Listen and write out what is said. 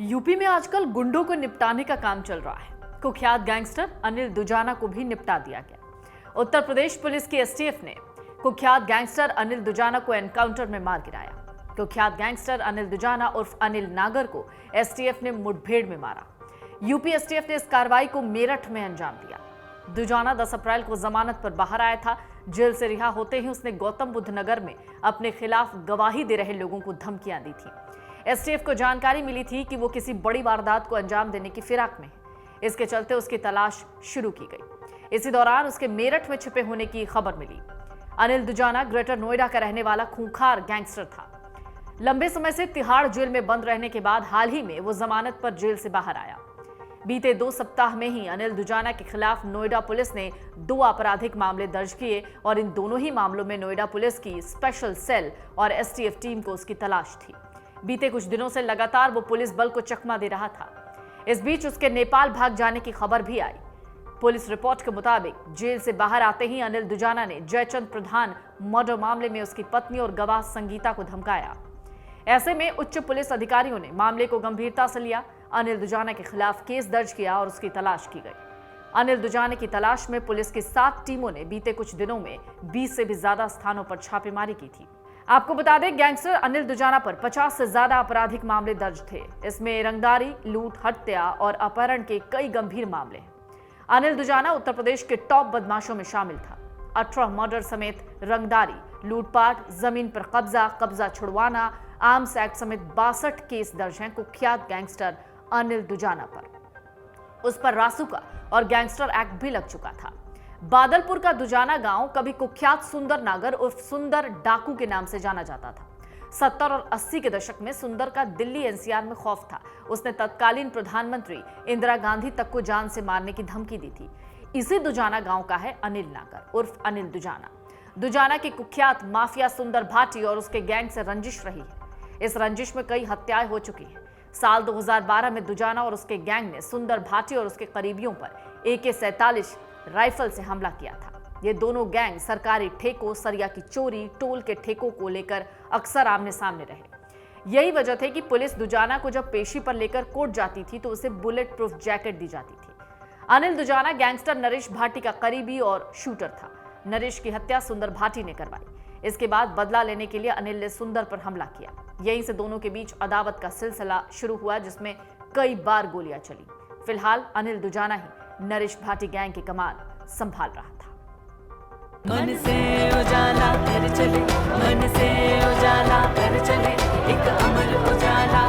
UP में आजकल गुंडों को निपटाने का काम चल रहा है। कुख्यात गैंगस्टर अनिल दुजाना को भी निपटा दिया गया। उत्तर प्रदेश पुलिस की एसटीएफ ने कुख्यात गैंगस्टर अनिल दुजाना को एनकाउंटर में मार गिराया। कुख्यात गैंगस्टर अनिल दुजाना उर्फ अनिल नागर को एसटीएफ ने मुठभेड़ में मारा। यूपी एसटीएफ ने इस कार्रवाई को मेरठ में अंजाम दिया। दुजाना 10 अप्रैल को जमानत पर बाहर आया था। जेल से रिहा होते ही उसने गौतम बुद्ध नगर में अपने खिलाफ गवाही दे रहे लोगों को धमकियां दी थी। एसटीएफ को जानकारी मिली थी कि वो किसी बड़ी वारदात को अंजाम देने की फिराक में है। इसके चलते उसकी तलाश शुरू की गई। इसी दौरान उसके मेरठ में छिपे होने की खबर मिली। अनिल दुजाना ग्रेटर नोएडा का रहने वाला खूंखार गैंगस्टर था। लंबे समय से तिहाड़ जेल में बंद रहने के बाद हाल ही में वो जमानत पर जेल से बाहर आया। बीते 2 सप्ताह में ही अनिल दुजाना के खिलाफ नोएडा पुलिस ने 2 आपराधिक मामले दर्ज किए और इन दोनों ही मामलों में नोएडा पुलिस की स्पेशल सेल और एसटीएफ टीम को उसकी तलाश थी। बीते कुछ दिनों से लगातार वो पुलिस बल को चकमा दे रहा था। इस बीच उसके नेपाल भाग जाने की खबर भी आई। पुलिस रिपोर्ट के मुताबिक जेल से बाहर आते ही अनिल दुजाना ने जयचंद प्रधान मर्डर मामले में उसकी पत्नी और गवाह संगीता को धमकाया। ऐसे में उच्च पुलिस अधिकारियों ने मामले को गंभीरता से लिया। अनिल दुजाना के खिलाफ केस दर्ज किया और उसकी तलाश की गई। अनिल दुजाना की तलाश में पुलिस की 7 टीमों ने बीते कुछ दिनों में 20 से भी ज्यादा स्थानों पर छापेमारी की थी। आपको बता दें, गैंगस्टर अनिल दुजाना पर 50 से ज्यादा आपराधिक मामले दर्ज थे। इसमें रंगदारी, लूट, हत्या और अपहरण के कई गंभीर मामले हैं। अनिल दुजाना उत्तर प्रदेश के टॉप बदमाशों में शामिल था। 18 मर्डर समेत रंगदारी, लूटपाट, जमीन पर कब्जा छुड़वाना, आर्म्स एक्ट समेत 62 केस दर्ज हैं कुख्यात गैंगस्टर अनिल दुजाना पर। उस पर रासुका और गैंगस्टर एक्ट भी लग चुका था। बादलपुर का दुजाना गांव कभी कुख्यात सुंदर नागर उर्फ सुंदर डाकू के नाम से जाना जाता था। 70 और 80 के दशक में सुंदर का दिल्ली एनसीआर में खौफ था। उसने तत्कालीन प्रधानमंत्री इंदिरा गांधी तक को जान से मारने की धमकी दी थी। इसी दुजाना गांव का है अनिल नागर उर्फ अनिल दुजाना। दुजाना की कुख्यात माफिया सुंदर भाटी और उसके गैंग से रंजिश रही है। इस रंजिश में कई हत्याएं हो चुकी हैं। साल 2012 में दुजाना और उसके गैंग ने सुंदर भाटी और उसके करीबियों पर AK-47 राइफल से हमला किया था। ये दोनों गैंग सरकारी ठेकों, सरिया की चोरी, टोल के ठेकों को लेकर अक्सर आमने सामने रहे। यही वजह थी कि पुलिस दुजाना को जब पेशी पर लेकर कोर्ट जाती थी तो उसे बुलेट प्रूफ जैकेट दी जाती थी। अनिल दुजाना गैंगस्टर नरेश भाटी का करीबी और शूटर था। नरेश की हत्या सुंदर भाटी ने करवाई। इसके बाद बदला लेने के लिए अनिल ने सुंदर पर हमला किया। यहीं से दोनों के बीच अदावत का सिलसिला शुरू हुआ, जिसमें कई बार गोलियां चली। फिलहाल अनिल दुजाना ही नरेश भाटी गैंग की कमान संभाल रहा था। मन से उजाला कर चले, मन से उजाला कर चले, एक अमर उजाला